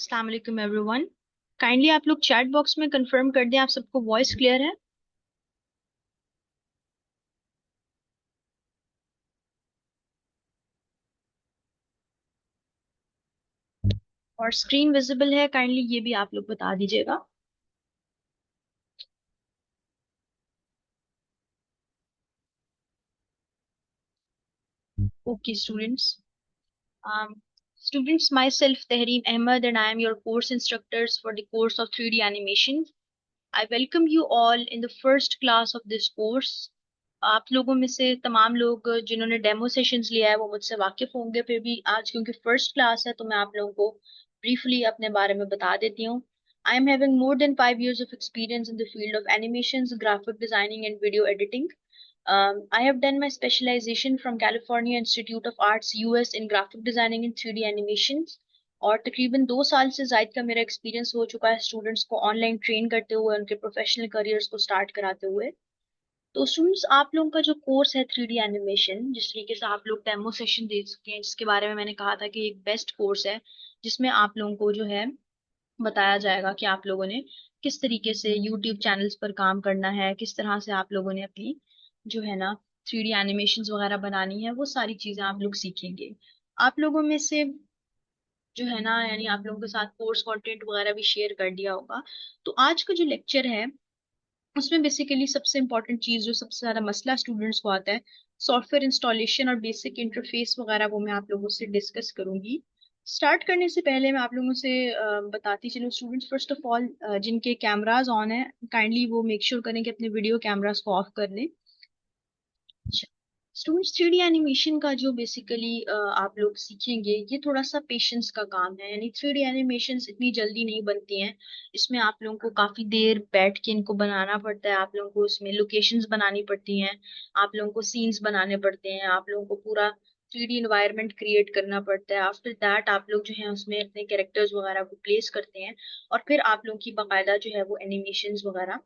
अस्सलाम वालेकुम everyone. Kindly आप लोग चैट बॉक्स में कंफर्म कर दें आप सबको वॉइस क्लियर है और स्क्रीन विजिबल है। काइंडली ये भी आप लोग बता दीजिएगा। Okay students, students, myself Tehreem Ahmed and I am your course instructors for the course of 3D animation. I welcome you all in the first class of this course. आप लोगों में से तमाम लोग जिन्होंने डेमो सेशंस लिया है वो मुझसे वाकिफ होंगे, फिर भी आज क्योंकि फर्स्ट क्लास है तो मैं आप लोगों को ब्रीफली अपने बारे में बता देती हूँ। I am having more than 5 years of experience in the field of animations, graphic designing and video editing. I have done my specialization from California Institute of Arts US in graphic designing and 3D animations. और तकरीबन 2 साल से जायद का मेरा experience हो चुका है स्टूडेंट्स को ऑनलाइन ट्रेन करते हुए, उनके प्रोफेशनल करियर्स को स्टार्ट कराते हुए। तो स्टूडेंट्स, आप लोगों का जो कोर्स है 3D एनिमेशन, जिस तरीके से आप लोग डेमो सेशन दे सके हैं, जिसके बारे में मैंने कहा था कि एक बेस्ट कोर्स है जिसमें आप लोगों को जो है बताया जाएगा कि आप लोगों ने किस तरीके से यूट्यूब चैनल्स पर काम करना है, किस तरह से आप लोगों ने अपनी जो है ना 3D एनिमेशंस वगैरह बनानी है, वो सारी चीजें आप लोग सीखेंगे। आप लोगों में से जो है ना, यानी आप लोगों के साथ कोर्स कंटेंट वगैरह भी शेयर कर दिया होगा। तो आज का जो लेक्चर है उसमें बेसिकली सबसे इंपॉर्टेंट चीज, जो सबसे ज्यादा मसला स्टूडेंट्स को आता है, सॉफ्टवेयर इंस्टॉलेशन और बेसिक इंटरफेस वगैरह, वो मैं आप लोगों से डिस्कस करूंगी। स्टार्ट करने से पहले मैं आप लोगों से बताती चलूं स्टूडेंट्स, फर्स्ट ऑफ ऑल जिनके कैमराज ऑन है काइंडली वो मेक श्योर करें कि अपने वीडियो कैमरास को ऑफ कर लें। स्टूडेंट्स, 3D एनिमेशन का जो बेसिकली आप लोग सीखेंगे, ये थोड़ा सा पेशेंस का काम है। यानी 3D एनिमेशंस इतनी जल्दी नहीं बनती हैं। इसमें आप लोगों को काफी देर बैठ के इनको बनाना पड़ता है, आप लोगों को इसमें लोकेशंस बनानी पड़ती हैं, आप लोगों को सीन्स बनाने पड़ते हैं, आप लोगों को पूरा 3D इन्वायरमेंट क्रिएट करना पड़ता है। आफ्टर दैट आप लोग जो है उसमें अपने कैरेक्टर्स वगैरह को प्लेस करते हैं और फिर आप लोगों की बाकायदा जो है वो एनिमेशंस वगैरह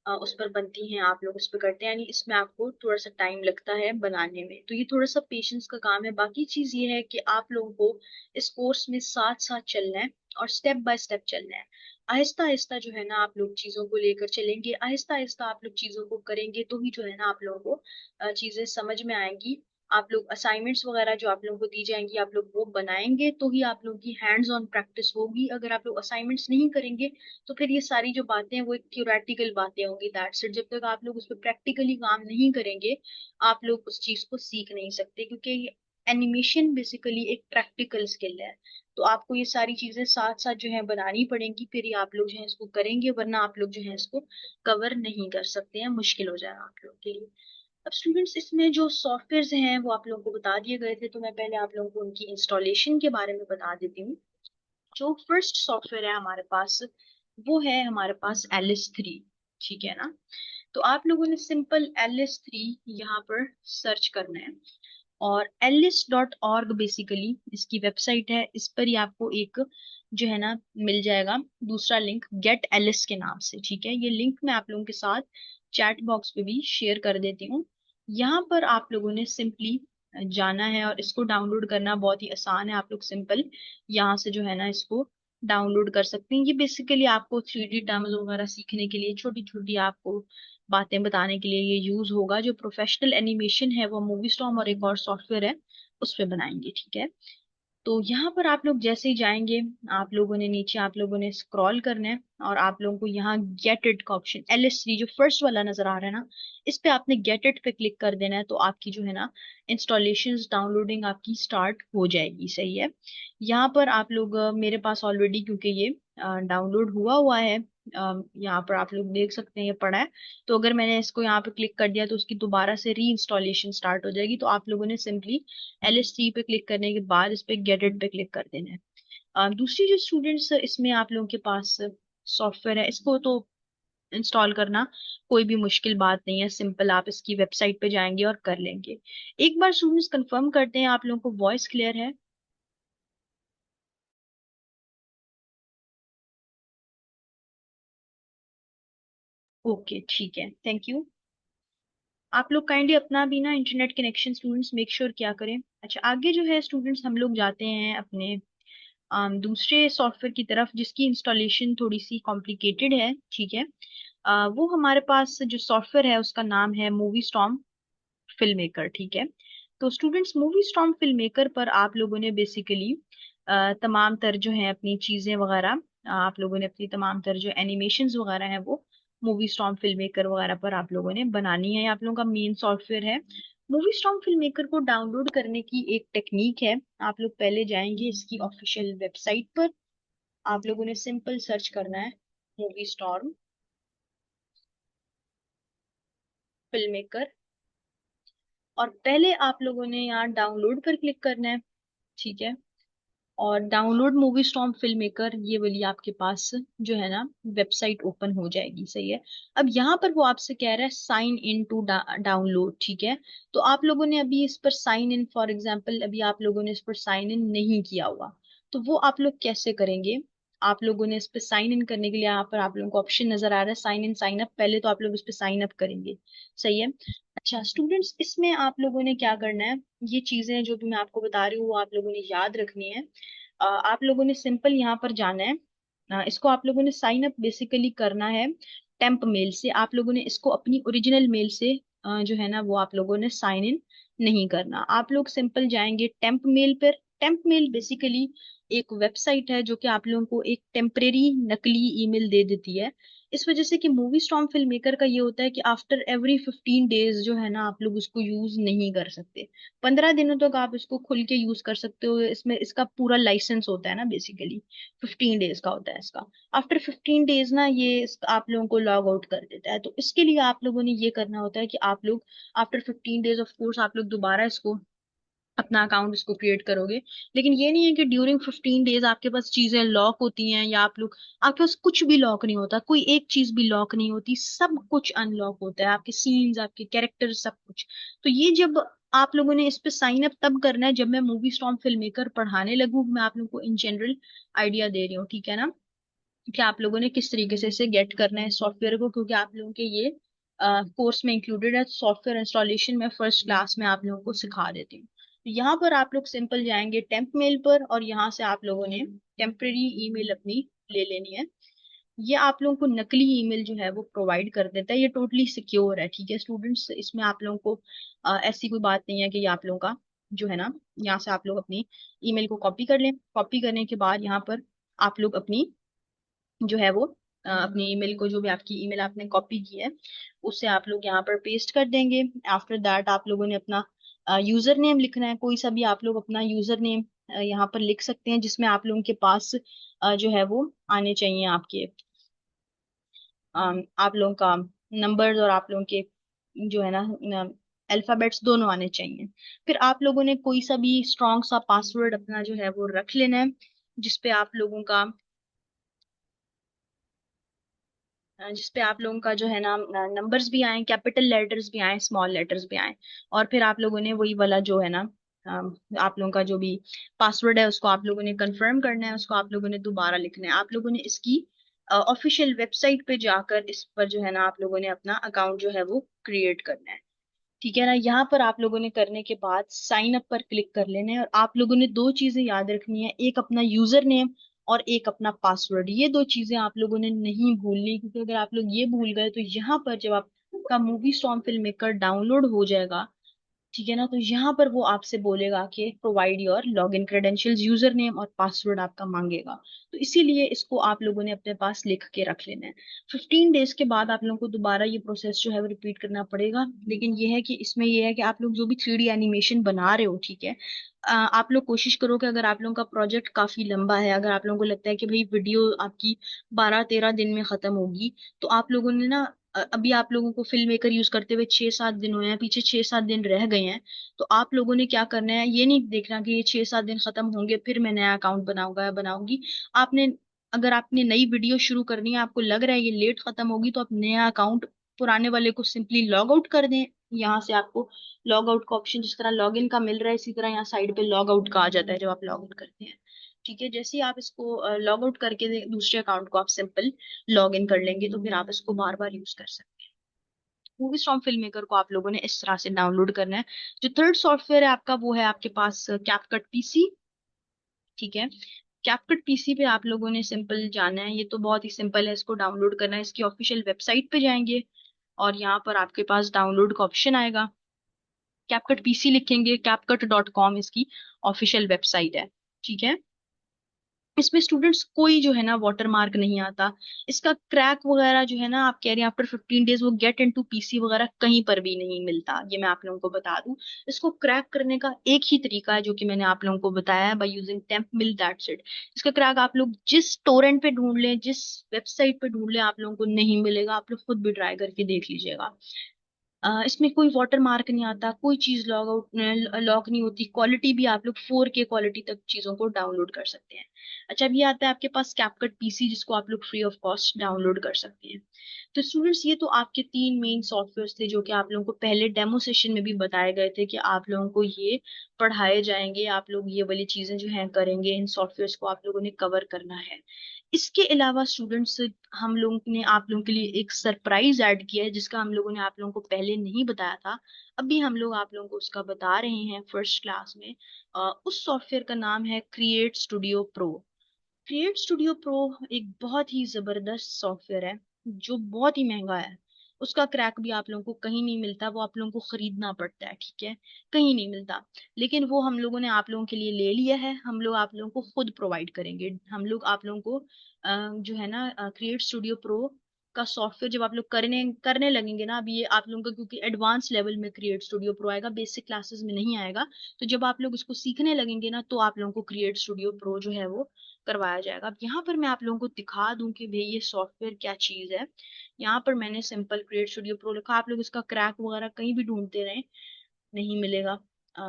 उस पर बनती हैं, आप लोग उस पर करते हैं। यानी इसमें आपको थोड़ा सा टाइम लगता है बनाने में, तो ये थोड़ा सा पेशेंस का काम है। बाकी चीज ये है कि आप लोगों को इस कोर्स में साथ साथ चलना है और स्टेप बाय स्टेप चलना है। आहिस्ता आहिस्ता जो है ना आप लोग चीजों को लेकर चलेंगे, आहिस्ता आहिस्ता आप लोग चीजों को करेंगे तो ही जो है ना आप लोगों को चीजें समझ में आएंगी। आप लोग असाइनमेंट्स वगैरह जो आप लोगों को दी जाएंगी, आप लोग वो बनाएंगे तो ही आप लोगों की हैंड्स ऑन प्रैक्टिस होगी। अगर आप लोग असाइनमेंट्स नहीं करेंगे तो फिर ये सारी जो बातें हैं वो एक थ्योरेटिकल बातें होंगी। That's it. जब तक आप लोग उस पर प्रैक्टिकली काम नहीं करेंगे आप लोग उस चीज को सीख नहीं सकते, क्योंकि एनिमेशन बेसिकली एक प्रैक्टिकल स्किल है। तो आपको ये सारी चीजें साथ साथ जो है बनानी पड़ेंगी, फिर ही आप लोग जो है इसको करेंगे, वरना आप लोग जो है इसको कवर नहीं कर सकते हैं, मुश्किल हो जाएगा आप लोग के लिए। अब स्टूडेंट्स, इसमें जो सॉफ्टवेयर हैं वो आप लोगों को बता दिए गए थे, तो मैं पहले आप लोगों को उनकी इंस्टॉलेशन के बारे में बता देती हूँ। जो फर्स्ट सॉफ्टवेयर है हमारे पास वो है हमारे पास LS3। ठीक है ना? तो आप लोगों ने सिंपल LS3 यहाँ पर सर्च करना है और ls.org बेसिकली इसकी वेबसाइट है। इस पर ही आपको एक जो है ना मिल जाएगा दूसरा लिंक गेट एलिस के नाम से। ठीक है, ये लिंक मैं आप लोगों के साथ चैट बॉक्स पे भी शेयर कर देती हूँ। यहाँ पर आप लोगों ने सिंपली जाना है और इसको डाउनलोड करना बहुत ही आसान है। आप लोग सिंपल यहाँ से जो है ना इसको डाउनलोड कर सकते हैं। ये बेसिकली आपको 3D टर्म्स वगैरह सीखने के लिए, छोटी छोटी आपको बातें बताने के लिए ये यूज होगा। जो प्रोफेशनल एनिमेशन है वो मूवी स्टॉर्म और एक और सॉफ्टवेयर है उस पे बनाएंगे। ठीक है, तो यहाँ पर आप लोग जैसे ही जाएंगे, आप लोगों ने नीचे आप लोगों ने स्क्रॉल करना है और आप लोगों को यहाँ गेट इट का ऑप्शन LS3 जो फर्स्ट वाला नजर आ रहा है ना, इस पे आपने गेट इट पे क्लिक कर देना है। तो आपकी जो है ना इंस्टॉलेशन डाउनलोडिंग आपकी स्टार्ट हो जाएगी। सही है, यहाँ पर आप लोग मेरे पास ऑलरेडी क्योंकि ये डाउनलोड हुआ हुआ है, यहाँ पर आप लोग देख सकते हैं ये पड़ा है। तो अगर मैंने इसको यहाँ पे क्लिक कर दिया तो उसकी दोबारा से री इंस्टॉलेशन स्टार्ट हो जाएगी। तो आप लोगों ने सिंपली LS3 पे क्लिक करने के बाद इस पे गेट इट पे क्लिक कर देना है। दूसरी जो स्टूडेंट्स इसमें आप लोगों के पास सॉफ्टवेयर है, इसको तो इंस्टॉल करना कोई भी मुश्किल बात नहीं है, सिंपल आप इसकी वेबसाइट पे जाएंगे और कर लेंगे। एक बार स्टूडेंट्स कंफर्म करते हैं आप लोगों को वॉइस क्लियर है? ओके ठीक है, थैंक यू। आप लोग काइंडली अपना भी ना internet connection students make sure क्या करें। अच्छा, आगे जो है स्टूडेंट्स हम लोग जाते हैं अपने दूसरे सॉफ्टवेयर की तरफ जिसकी इंस्टॉलेशन थोड़ी सी कॉम्प्लिकेटेड है, ठीक है। वो हमारे पास जो सॉफ्टवेयर है उसका नाम है मूवी स्टॉर्म फिल्म मेकर, ठीक है। तो students, movie storm film maker पर आप लोगों ने बेसिकली तमाम तर जो है अपनी चीजें वगैरह, आप लोगों ने अपनी तमाम तर जो एनिमेशंस वगैरह हैं वो मूवी स्टॉर्म फिल्म मेकर वगैरह पर आप लोगों ने बनानी है। ये आप लोगों का मेन सॉफ्टवेयर है। मूवी स्टॉर्म फिल्म मेकर को डाउनलोड करने की एक टेक्निक है। आप लोग पहले जाएंगे इसकी ऑफिशियल वेबसाइट पर। आप लोगों ने सिंपल सर्च करना है मूवी स्टॉर्म फिल्म मेकर, और पहले आप लोगों ने यहाँ डाउनलोड पर क्लिक करना है, ठीक है। और download movie storm film maker ये वाली आपके पास जो है ना वेबसाइट ओपन हो जाएगी, सही है। अब यहाँ पर वो आपसे कह रहा है साइन इन टू डाउनलोड, ठीक है। तो आप लोगों ने अभी इस पर साइन इन, फॉर एग्जांपल अभी आप लोगों ने इस पर साइन इन नहीं किया हुआ, तो वो आप लोग कैसे करेंगे? आप लोगों ने इस पर साइन इन करने के लिए यहाँ पर आप लोगों को ऑप्शन नजर आ रहा है साइन इन साइन अप। पहले तो आप लोग इस पर साइन अप करेंगे, सही है। अच्छा स्टूडेंट्स, इसमें आप लोगों ने क्या करना है, ये चीजें जो भी मैं आपको बता रही हूँ वो आप लोगों ने याद रखनी है। आप लोगों ने सिंपल यहाँ पर जाना है। इसको आप लोगों ने साइन अप बेसिकली करना है टेम्प मेल से। आप लोगों ने इसको अपनी ओरिजिनल मेल से जो है ना वो आप लोगों ने साइन इन नहीं करना। आप लोग सिंपल जाएंगे टेम्प मेल पर। टेम्प मेल बेसिकली एक वेबसाइट है जो कि आप लोगों को एक टेम्परेरी नकली ईमेल दे देती है। इस वजह से कि मूवी स्टॉर्म फिल्म मेकर का ये होता है कि आफ्टर एवरी 15 डेज जो है ना आप लोग उसको यूज नहीं कर सकते। 15 दिनों तक आप इसको खुल के यूज कर सकते हो। इसमें इसका पूरा लाइसेंस होता है ना, बेसिकली 15 डेज का होता है इसका। आफ्टर 15 डेज ना ये आप लोगों को लॉग आउट कर देता है। तो इसके लिए आप लोगों ने ये करना होता है कि आप लोग आफ्टर 15 डेज ऑफ कोर्स आप लोग दोबारा इसको अपना अकाउंट इसको क्रिएट करोगे। लेकिन ये नहीं है कि ड्यूरिंग 15 डेज आपके पास चीजें लॉक होती हैं या आप लोग, आपके पास कुछ भी लॉक नहीं होता, कोई एक चीज भी लॉक नहीं होती, सब कुछ अनलॉक होता है, आपके सीन्स, आपके कैरेक्टर, सब कुछ। तो ये जब आप लोगों ने इस पे साइन अप तब करना है जब मैं मूवी स्टॉर्म फिल्म मेकर पढ़ाने लगूँ। मैं आप लोगों को इन जनरल आइडिया दे रही हूँ, ठीक है ना, कि आप लोगों ने किस तरीके से इसे गेट करना है सॉफ्टवेयर को, क्योंकि आप लोगों के ये कोर्स में इंक्लूडेड है। सॉफ्टवेयर इंस्टॉलेशन में फर्स्ट क्लास में आप लोगों को सिखा देती हूँ। तो यहाँ पर आप लोग सिंपल जाएंगे टेम्प मेल पर, और यहाँ से आप लोगों ने टेम्परेरी ईमेल अपनी ले लेनी है। ये आप लोगों को नकली ईमेल जो है वो प्रोवाइड कर देता है। ये टोटली सिक्योर है, ठीक है स्टूडेंट्स। इसमें आप लोगों को ऐसी कोई बात नहीं है कि ये आप लोगों का जो है ना, यहाँ से आप लोग अपनी ईमेल को कॉपी कर लें। कॉपी करने के बाद यहाँ पर आप लोग अपनी जो है वो अपनी ईमेल को, जो भी आपकी ईमेल आपने कॉपी की है उसे आप लोग यहाँ पर पेस्ट कर देंगे। आफ्टर दैट आप लोगों ने अपना यूजर नेम लिखना है। कोई सा भी आप लोग अपना यूजर नेम यहाँ पर लिख सकते हैं जिसमें आप लोगों के पास जो है वो आने चाहिए आपके आप लोगों का नंबर्स, और आप लोगों के जो है ना अल्फाबेट्स दोनों आने चाहिए। फिर आप लोगों ने कोई सा भी स्ट्रॉन्ग सा पासवर्ड अपना जो है वो रख लेना है, जिसपे आप लोगों का जिसपे आप लोगों का जो है ना नंबर्स भी आए, कैपिटल लेटर्स भी आए, स्मॉल लेटर्स भी आए। और फिर आप लोगों ने वही वाला जो है ना आप लोगों का जो भी पासवर्ड है उसको आप लोगों ने कंफर्म करना है, उसको आप लोगों ने दोबारा लिखना है। आप लोगों ने इसकी ऑफिशियल वेबसाइट पे जाकर इस पर जो है ना आप लोगों ने अपना अकाउंट जो है वो क्रिएट करना है, ठीक है ना। यहाँ पर आप लोगों ने करने के बाद साइन अप पर क्लिक कर लेना है। और आप लोगों ने दो चीजें याद रखनी है, एक अपना यूजर नेम और एक अपना पासवर्ड। ये दो चीजें आप लोगों ने नहीं भूलनी, क्योंकि अगर आप लोग ये भूल गए तो यहाँ पर जब आपका movie storm film maker download हो जाएगा, ठीक है ना, तो यहाँ पर वो आपसे बोलेगा कि provide your log in credentials, user name और पासवर्ड आपका मांगेगा। तो इसीलिए इसको आप लोगों ने अपने पास लिख के रख लेना है। 15 डेज के बाद आप लोगों को दोबारा ये प्रोसेस जो है वो रिपीट करना पड़ेगा। लेकिन ये है कि इसमें ये है कि आप लोग जो भी 3D एनिमेशन बना रहे हो, ठीक है, आप लोग कोशिश करो कि अगर आप लोगों का प्रोजेक्ट काफी लंबा है, अगर आप लोगों को लगता है कि भाई वीडियो आपकी 12-13 दिन में खत्म होगी, तो आप लोगों ने ना अभी आप लोगों को फिल्म मेकर यूज करते हुए 6-7 दिन हुए हैं, पीछे 6-7 दिन रह गए हैं। तो आप लोगों ने क्या करना है, ये नहीं देखना कि ये 6-7 दिन खत्म होंगे फिर मैं नया अकाउंट बनाऊंगा या बनाऊंगी। आपने, अगर आपने नई वीडियो शुरू करनी है, आपको लग रहा है ये लेट खत्म होगी, तो आप नया अकाउंट पुराने वाले को सिंपली लॉग आउट कर दें। यहाँ से आपको लॉग आउट का ऑप्शन जिस तरह लॉग इन का मिल रहा है, इसी तरह यहाँ साइड पे लॉग आउट का आ जाता है जब आप लॉग इन करते हैं, ठीक है। जैसे ही आप इसको लॉग आउट करके दूसरे अकाउंट को आप सिंपल लॉग इन कर लेंगे, तो फिर आप इसको बार बार यूज कर सकते हैं। मूवी स्टॉर्म फिल्म मेकर को आप लोगों ने इस तरह से डाउनलोड करना है। जो थर्ड सॉफ्टवेयर है आपका वो है आपके पास कैपकट पीसी, ठीक है। कैपकट पीसी पे आप लोगों ने सिंपल जाना है, ये तो बहुत ही सिंपल है, इसको डाउनलोड करना है। इसकी ऑफिशियल वेबसाइट पे जाएंगे और यहाँ पर आपके पास डाउनलोड का ऑप्शन आएगा। कैपकट पीसी लिखेंगे, CapCut.com इसकी ऑफिशियल वेबसाइट है। ठीक है। इसमें स्टूडेंट्स कोई जो है ना वाटर मार्क नहीं आता। इसका क्रैक वगैरह जो है ना, आप कह रहे हैं आफ्टर 15 डेज वो गेट इनटू पीसी वगैरह कहीं पर भी नहीं मिलता, ये मैं आप लोगों को बता दूं। इसको क्रैक करने का एक ही तरीका है जो कि मैंने आप लोगों को बताया है, by using temp mill, that's it. इसका क्रैक आप लोग जिस टोरेंट पे ढूंढ लें, जिस वेबसाइट पे ढूंढ लें, आप लोगों को नहीं मिलेगा। आप लोग खुद भी ट्राई करके देख लीजिएगा। इसमें कोई वाटर मार्क नहीं आता, कोई चीज लॉग आउट लॉक नहीं होती। क्वालिटी भी आप लोग 4K क्वालिटी तक चीजों को डाउनलोड कर सकते हैं। अच्छा, अभी आता है आपके पास कैपकट पीसी, जिसको आप लोग फ्री ऑफ कॉस्ट डाउनलोड कर सकते हैं। तो स्टूडेंट्स, ये तो आपके 3 मेन सॉफ्टवेयर थे जो कि आप लोगों को पहले डेमो सेशन में भी बताए गए थे कि आप लोगों को ये पढ़ाए जाएंगे, आप लोग ये वाली चीजें जो है करेंगे, इन सॉफ्टवेयर को आप लोगों ने कवर करना है। इसके अलावा स्टूडेंट्स, हम लोगों ने आप लोगों के लिए एक सरप्राइज ऐड किया है, जिसका हम लोगों ने आप लोगों को पहले नहीं बताया था। अभी हम लोग आप लोगों को उसका बता रहे हैं फर्स्ट क्लास में। उस सॉफ्टवेयर का नाम है create studio pro. Create studio pro एक बहुत ही जबरदस्त सॉफ्टवेयर है जो बहुत ही महंगा है। उसका क्रैक भी आप लोगों को कहीं नहीं मिलता, वो आप लोगों को खरीदना पड़ता है। ठीक है, कहीं नहीं मिलता। लेकिन वो हम लोगों ने आप लोगों के लिए ले लिया है, हम लोग आप लोगों को खुद प्रोवाइड करेंगे। हम लोग आप लोगों को जो है ना क्रिएट स्टूडियो प्रो का सॉफ्टवेयर जब आप लोग करने करने लगेंगे ना, अभी ये आप लोगों का क्योंकि एडवांस लेवल में क्रिएट स्टूडियो प्रो आएगा, बेसिक क्लासेस में नहीं आएगा। तो जब आप लोग इसको सीखने लगेंगे ना, तो आप लोगों को क्रिएट स्टूडियो प्रो जो है वो करवाया जाएगा। अब यहाँ पर मैं आप लोगों को दिखा दूं कि भाई ये सॉफ्टवेयर क्या चीज है। यहाँ पर मैंने सिंपल क्रिएट स्टूडियो प्रो लिखा, आप लोग इसका क्रैक वगैरह कहीं भी ढूंढते रहें, नहीं मिलेगा।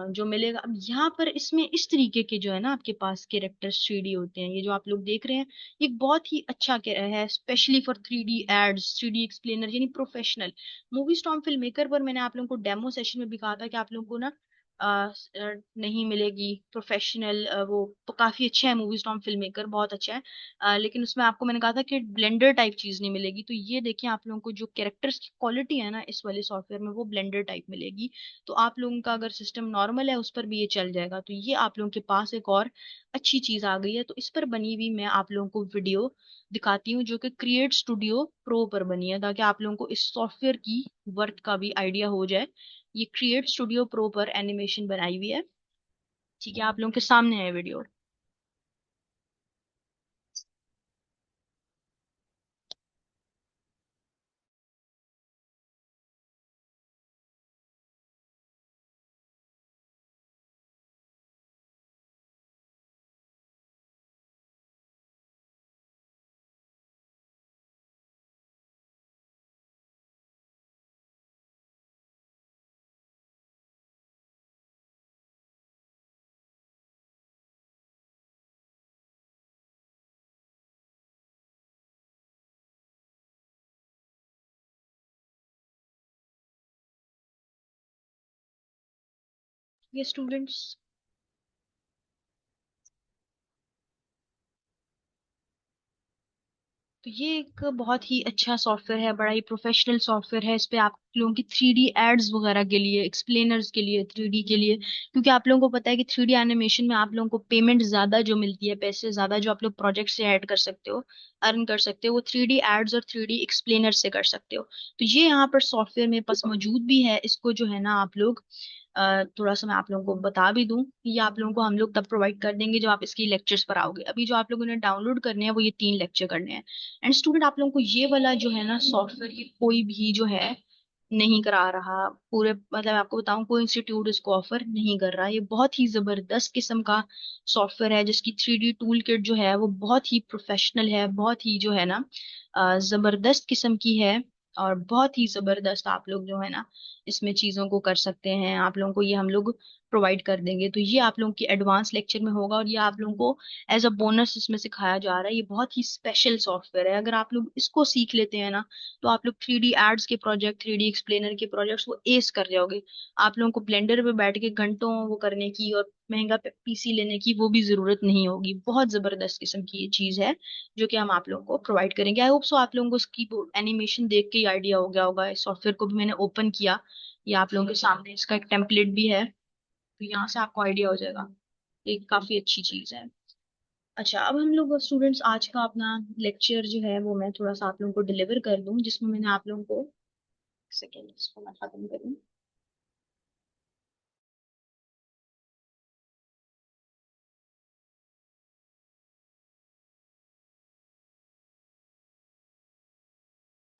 जो मिलेगा अब यहाँ पर, इसमें इस तरीके के जो है ना आपके पास कैरेक्टर्स 3D होते हैं। ये जो आप लोग देख रहे हैं, ये बहुत ही अच्छा है, specially for 3D ads, 3D explainer, यानी professional. Movie storm film maker पर मैंने आप लोगों को डेमो सेशन में भी कहा था कि आप लोगों को ना नहीं मिलेगी प्रोफेशनल। वो तो काफी अच्छा है, मूवी स्टॉर्म फिल्म मेकर बहुत अच्छा है। लेकिन उसमें आपको मैंने कहा था कि ब्लेंडर टाइप चीज नहीं मिलेगी। तो ये देखिए, आप लोगों को जो कैरेक्टर्स की क्वालिटी है ना इस वाले सॉफ्टवेयर में, वो ब्लेंडर टाइप मिलेगी। तो आप लोगों का अगर सिस्टम नॉर्मल है उस पर भी ये चल जाएगा। तो ये आप लोगों के पास एक और अच्छी चीज आ गई है। तो इस पर बनी हुई मैं आप लोगों को वीडियो दिखाती हूँ, जो कि क्रिएट स्टूडियो प्रो पर बनी है, ताकि आप लोगों को इस सॉफ्टवेयर की वर्थ का भी आइडिया हो जाए। ये क्रिएट स्टूडियो प्रो पर एनिमेशन बनाई हुई है। ठीक है, आप लोगों के सामने है वीडियो। ये स्टूडेंट्स, तो ये एक बहुत ही अच्छा सॉफ्टवेयर है, बड़ा ही प्रोफेशनल सॉफ्टवेयर है। इस पे आप लोगों की 3D एड्स वगैरह के लिए, एक्सप्लेनर्स के लिए, 3D के लिए, क्योंकि आप लोगों को पता है कि 3D एनिमेशन में आप लोगों को पेमेंट ज्यादा जो मिलती है, पैसे ज्यादा जो आप लोग प्रोजेक्ट से ऐड कर सकते हो, अर्न कर सकते हो, वो 3D एड्स और 3D एक्सप्लेनर से कर सकते हो। तो ये यहाँ पर सॉफ्टवेयर मेरे पास मौजूद भी है। इसको जो है ना आप लोग थोड़ा सा मैं आप लोगों को बता भी दूं, ये आप लोगों को हम लोग तब प्रोवाइड कर देंगे जब आप इसकी लेक्चर्स पर आओगे। अभी जो आप लोगों ने डाउनलोड करने हैं वो ये 3 लेक्चर करने हैं। एंड स्टूडेंट, आप लोगों को ये वाला जो है ना सॉफ्टवेयर, ये कोई भी जो है नहीं करा रहा पूरे, मतलब आपको बताऊं, कोई इंस्टीट्यूट इसको ऑफर नहीं कर रहा। ये बहुत ही जबरदस्त किस्म का सॉफ्टवेयर है, जिसकी 3D टूल किट जो है वो बहुत ही प्रोफेशनल है, बहुत ही जो है ना जबरदस्त किस्म की है। और बहुत ही जबरदस्त आप लोग जो है ना इसमें चीजों को कर सकते हैं। आप लोगों को ये हम लोग प्रोवाइड कर देंगे। तो ये आप लोगों की एडवांस लेक्चर में होगा, और ये आप लोगों को एज अ बोनस इसमें सिखाया जा रहा है। ये बहुत ही स्पेशल सॉफ्टवेयर है। अगर आप लोग इसको सीख लेते हैं ना, तो आप लोग 3D एड्स के प्रोजेक्ट, 3D एक्सप्लेनर के प्रोजेक्ट्स वो एस कर जाओगे। आप लोगों को ब्लेंडर पे बैठ के घंटों वो करने की और महंगा पीसी लेने की वो भी जरूरत नहीं होगी। बहुत जबरदस्त किस्म की ये चीज है जो कि हम आप लोगों को प्रोवाइड करेंगे। आई होप सो आप लोगों को इसकी एनिमेशन देख के ही आइडिया हो गया होगा। इस सॉफ्टवेयर को भी मैंने ओपन किया, ये आप लोगों के सामने इसका एक टेम्पलेट भी है, तो यहाँ से आपको आइडिया हो जाएगा। ये काफी अच्छी चीज है। अच्छा, अब हम लोग स्टूडेंट्स आज का अपना लेक्चर जो है वो मैं थोड़ा सा आप लोगों को डिलीवर कर दूं, जिसमें मैंने आप लोगों को, सेकेंड इसको मैं खत्म करूं।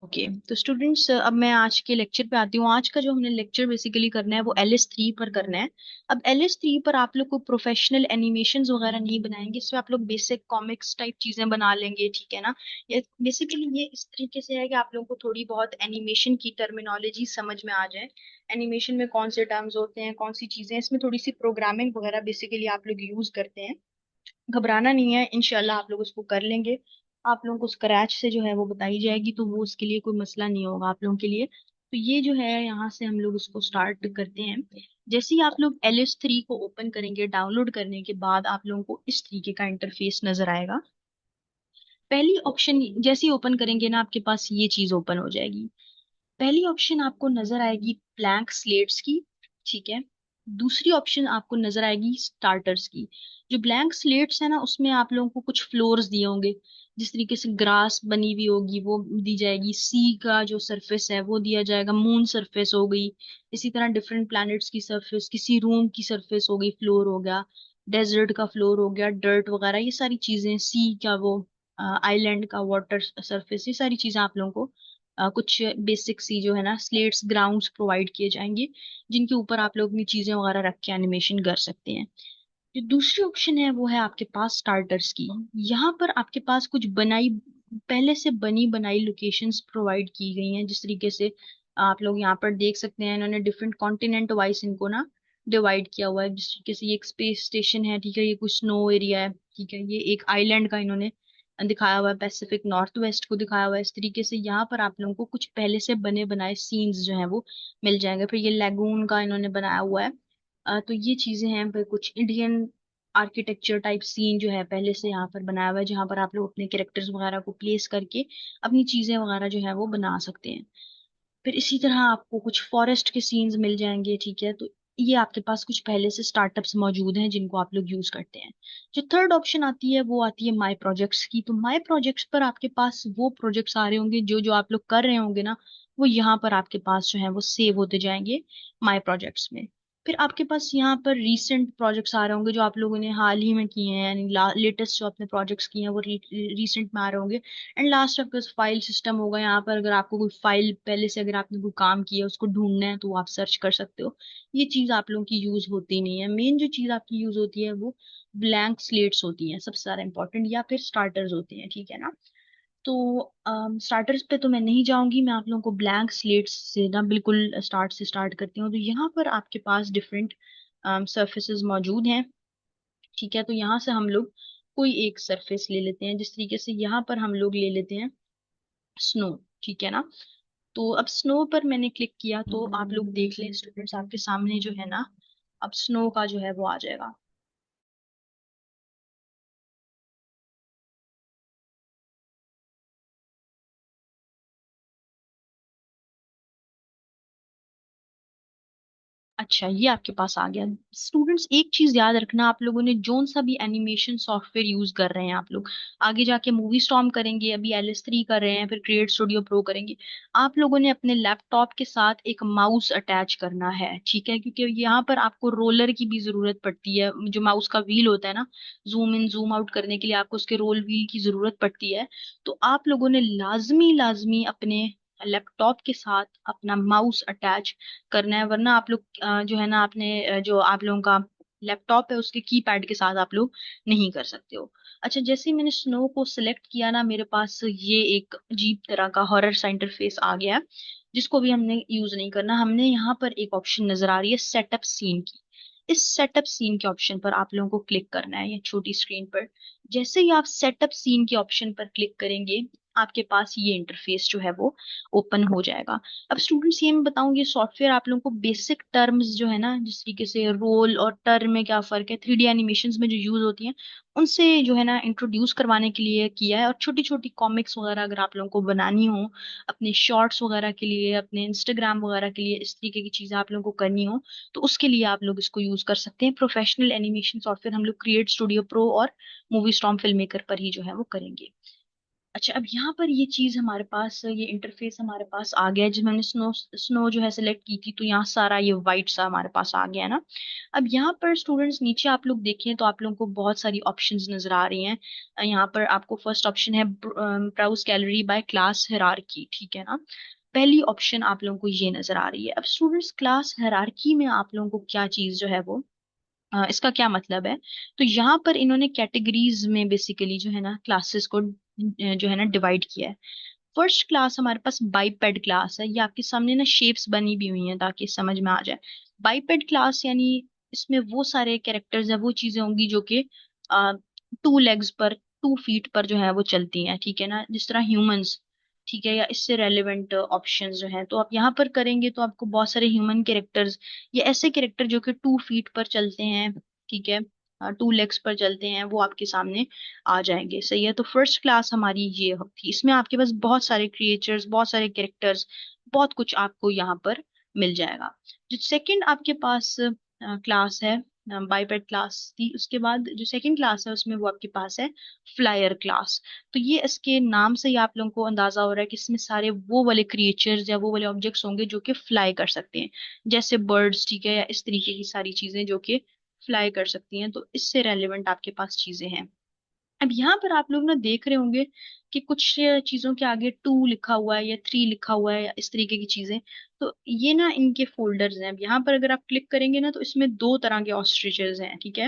ओके, तो स्टूडेंट्स अब मैं आज के लेक्चर पे आती हूँ। आज का जो हमने लेक्चर बेसिकली करना है वो LS3 पर करना है। अब LS3 पर आप लोग को प्रोफेशनल एनिमेशंस वगैरह नहीं बनाएंगे, इसमें आप लोग बेसिक कॉमिक्स टाइप चीजें बना लेंगे, ठीक है ना। ये बेसिकली ये इस तरीके से है कि आप लोगों को थोड़ी बहुत एनिमेशन की टर्मिनोलॉजी समझ में आ जाए। एनिमेशन में कौन से टर्म्स होते हैं, कौन सी चीजें, इसमें थोड़ी सी प्रोग्रामिंग वगैरह बेसिकली आप लोग यूज करते हैं। घबराना नहीं है, इंशाल्लाह आप लोग उसको कर लेंगे। आप लोगों को स्क्रैच से जो है वो बताई जाएगी, तो वो उसके लिए कोई मसला नहीं होगा आप लोगों के लिए। तो ये जो है यहाँ से हम लोग उसको स्टार्ट करते हैं। जैसे ही आप लोग LS3 को ओपन करेंगे, डाउनलोड करने के बाद आप लोगों को इस तरीके का इंटरफेस नजर आएगा। पहली ऑप्शन जैसे ही ओपन करेंगे ना, आपके पास ये चीज ओपन हो जाएगी। पहली ऑप्शन आपको नजर आएगी ब्लैंक स्लेट्स की, ठीक है। दूसरी ऑप्शन आपको नजर आएगी स्टार्टर्स की। जो ब्लैंक स्लेट्स है ना, उसमें आप लोगों को कुछ फ्लोर्स दिए होंगे। जिस तरीके से ग्रास बनी हुई होगी वो दी जाएगी, सी का जो सरफेस है वो दिया जाएगा, मून सरफेस हो गई। इसी तरह डिफरेंट प्लैनेट्स की सरफेस, किसी रूम की सरफेस हो गई, फ्लोर हो गया, डेजर्ट का फ्लोर हो गया, डर्ट वगैरह, ये सारी चीजें, सी का वो आइलैंड का वाटर सरफेस, ये सारी चीजें आप लोगों को कुछ बेसिक सी जो है ना स्लेट्स ग्राउंड्स प्रोवाइड किए जाएंगे, जिनके ऊपर आप लोग अपनी चीजें वगैरह रख के एनिमेशन कर सकते हैं। जो दूसरी ऑप्शन है वो है आपके पास स्टार्टर्स की। यहाँ पर आपके पास कुछ बनाई, पहले से बनी बनाई लोकेशंस प्रोवाइड की गई हैं। जिस तरीके से आप लोग यहाँ पर देख सकते हैं, इन्होंने डिफरेंट कॉन्टिनेंट वाइज इनको ना डिवाइड किया हुआ है। जिस तरीके से ये एक स्पेस स्टेशन है, ठीक है, ये कुछ स्नो एरिया है, ठीक है, ये एक आइलैंड का इन्होंने दिखाया हुआ है, पैसिफिक नॉर्थ वेस्ट को दिखाया हुआ है। इस तरीके से यहाँ पर आप लोगों को कुछ पहले से बने बनाए सीन्स जो हैं वो मिल जाएंगे। फिर ये लैगून का इन्होंने बनाया हुआ है। तो ये चीजें हैं, फिर कुछ इंडियन आर्किटेक्चर टाइप सीन जो है पहले से यहाँ पर बनाया हुआ है, जहाँ पर आप लोग अपने कैरेक्टर्स वगैरह को प्लेस करके अपनी चीजें वगैरह जो है वो बना सकते हैं। फिर इसी तरह आपको कुछ फॉरेस्ट के सीन्स मिल जाएंगे, ठीक है। तो ये आपके पास कुछ पहले से स्टार्टअप्स मौजूद हैं जिनको आप लोग यूज करते हैं। जो थर्ड ऑप्शन आती है वो आती है माई प्रोजेक्ट्स की। तो माई प्रोजेक्ट्स पर आपके पास वो प्रोजेक्ट्स आ रहे होंगे जो जो आप लोग कर रहे होंगे ना, वो यहाँ पर आपके पास जो है वो सेव होते जाएंगे माई प्रोजेक्ट्स में। फिर आपके पास यहाँ पर रीसेंट प्रोजेक्ट्स आ रहे होंगे जो आप लोगों ने हाल ही में किए हैं, यानी लेटेस्ट जो आपने प्रोजेक्ट्स किए हैं वो रीसेंट में आ रहे होंगे। एंड लास्ट आपका फाइल सिस्टम होगा। यहाँ पर अगर आपको कोई फाइल पहले से, अगर आपने कोई काम किया है उसको ढूंढना है, तो आप सर्च कर सकते हो। ये चीज आप लोगों की यूज होती नहीं है। मेन जो चीज आपकी यूज होती है वो ब्लैंक स्लेट्स होती है, सबसे ज्यादा इंपॉर्टेंट, या फिर स्टार्टर्स होते हैं, ठीक है ना। तो स्टार्टर्स पे तो मैं नहीं जाऊंगी, मैं आप लोगों को ब्लैंक स्लेट्स से ना बिल्कुल स्टार्ट से स्टार्ट करती हूँ। तो यहाँ पर आपके पास डिफरेंट सर्फेसेस मौजूद हैं, ठीक है। तो यहाँ से हम लोग कोई एक सरफेस ले लेते हैं। जिस तरीके से यहाँ पर हम लोग ले लेते हैं स्नो, ठीक है ना। तो अब स्नो पर मैंने क्लिक किया, तो आप लोग देख लें स्टूडेंट्स, आपके सामने जो है ना, अब स्नो का जो है वो आ जाएगा। अच्छा, ये आपके पास आ गया। स्टूडेंट्स एक चीज याद रखना, आप लोगों ने जोन सा भी एनिमेशन सॉफ्टवेयर यूज कर रहे हैं, आप लोग आगे जाके मूवी स्टॉर्म करेंगे, अभी LS3 कर रहे हैं, फिर क्रिएट स्टूडियो प्रो करेंगे, आप लोगों ने अपने लैपटॉप के साथ एक माउस अटैच करना है, ठीक है। क्योंकि यहाँ पर आपको रोलर की भी जरूरत पड़ती है। जो माउस का व्हील होता है ना, जूम इन जूम आउट करने के लिए आपको उसके रोल व्हील की जरूरत पड़ती है। तो आप लोगों ने लाजमी लाजमी अपने लैपटॉप के साथ अपना माउस अटैच करना है, वरना आप लोग जो है ना, आपने जो आप लोगों का लैपटॉप है उसके कीपैड के साथ आप लोग नहीं कर सकते हो। अच्छा, जैसे ही मैंने स्नो को सिलेक्ट किया ना, मेरे पास ये एक अजीब तरह का हॉरर सा इंटरफेस आ गया है, जिसको भी हमने यूज नहीं करना। हमने यहाँ पर एक ऑप्शन नजर आ रही है सेटअप सीन की। इस सेटअप सीन के ऑप्शन पर आप लोगों को क्लिक करना है, ये छोटी स्क्रीन पर। जैसे ही आप सेटअप सीन के ऑप्शन पर क्लिक करेंगे, आपके पास ये इंटरफेस जो है वो ओपन हो जाएगा। अब स्टूडेंट्स ये मैं बताऊं, ये सॉफ्टवेयर आप लोगों को बेसिक टर्म्स जो है ना, जिस तरीके से रोल और टर्म में क्या फर्क है, 3D एनिमेशंस में जो यूज होती हैं उनसे जो है ना इंट्रोड्यूस करवाने के लिए किया है। और छोटी छोटी कॉमिक्स वगैरह अगर आप लोगों को बनानी हो अपने शॉर्ट्स वगैरह के लिए, अपने इंस्टाग्राम वगैरह के लिए, इस तरीके की चीजें आप लोगों को करनी हो तो उसके लिए आप लोग इसको यूज कर सकते हैं। प्रोफेशनल एनिमेशन सॉफ्टवेयर हम लोग क्रिएट स्टूडियो प्रो और मूवी स्टॉर्म फिल्म मेकर पर ही जो है वो करेंगे। अच्छा, अब यहाँ पर ये चीज हमारे पास, ये इंटरफेस हमारे पास आ गया है। जब हमने स्नो स्नो जो है सेलेक्ट की थी तो यहाँ सारा ये वाइट सा हमारे पास आ गया है ना। अब यहाँ पर स्टूडेंट्स नीचे आप लोग देखें तो आप लोगों को बहुत सारी ऑप्शंस नजर आ रही हैं। यहाँ पर आपको फर्स्ट ऑप्शन है browse gallery by class hierarchy, ठीक है ना। पहली ऑप्शन आप लोगों को ये नजर आ रही है। अब स्टूडेंट्स क्लास हायरार्की में आप लोगों को क्या चीज जो है वो, इसका क्या मतलब है, तो यहाँ पर इन्होंने कैटेगरीज में बेसिकली जो है ना क्लासेस को जो है ना डिवाइड किया है। फर्स्ट क्लास हमारे पास बाइपेड क्लास है। ये आपके सामने ना शेप्स बनी भी हुई हैं ताकि समझ में आ जाए। बाइपेड क्लास यानी इसमें वो सारे कैरेक्टर्स है, वो चीजें होंगी जो कि 2 लेग्स पर, 2 फीट पर जो है वो चलती हैं, ठीक है ना, जिस तरह ह्यूमंस, ठीक है, या इससे रेलेवेंट ऑप्शंस जो हैं। तो आप यहाँ पर करेंगे तो आपको बहुत सारे ह्यूमन कैरेक्टर्स या ऐसे कैरेक्टर जो कि 2 फीट पर चलते हैं, ठीक है, 2 लेग्स पर चलते हैं, वो आपके सामने आ जाएंगे। सही है, तो फर्स्ट क्लास हमारी ये थी। इसमें आपके पास बहुत सारे क्रिएचर्स, बहुत सारे कैरेक्टर्स, बहुत कुछ आपको यहाँ पर मिल जाएगा। जो सेकंड आपके पास क्लास है, बाइपेड क्लास थी, उसके बाद जो सेकंड क्लास है उसमें वो आपके पास है फ्लायर क्लास। तो ये इसके नाम से ही आप लोगों को अंदाजा हो रहा है कि इसमें सारे वो वाले क्रिएचर्स या वो वाले ऑब्जेक्ट्स होंगे जो कि फ्लाई कर सकते हैं, जैसे बर्ड्स, ठीक है, या इस तरीके की सारी चीजें जो कि फ्लाई कर सकती हैं। तो इससे रेलेवेंट आपके पास चीजें हैं। अब यहाँ पर आप लोग ना देख रहे होंगे कि कुछ चीजों के आगे 2 लिखा हुआ है या 3 लिखा हुआ है या इस तरीके की चीजें। तो ये ना इनके फोल्डर्स हैं। अब यहाँ पर अगर आप क्लिक करेंगे ना तो इसमें 2 तरह के ऑस्ट्रिचेस हैं, ठीक है।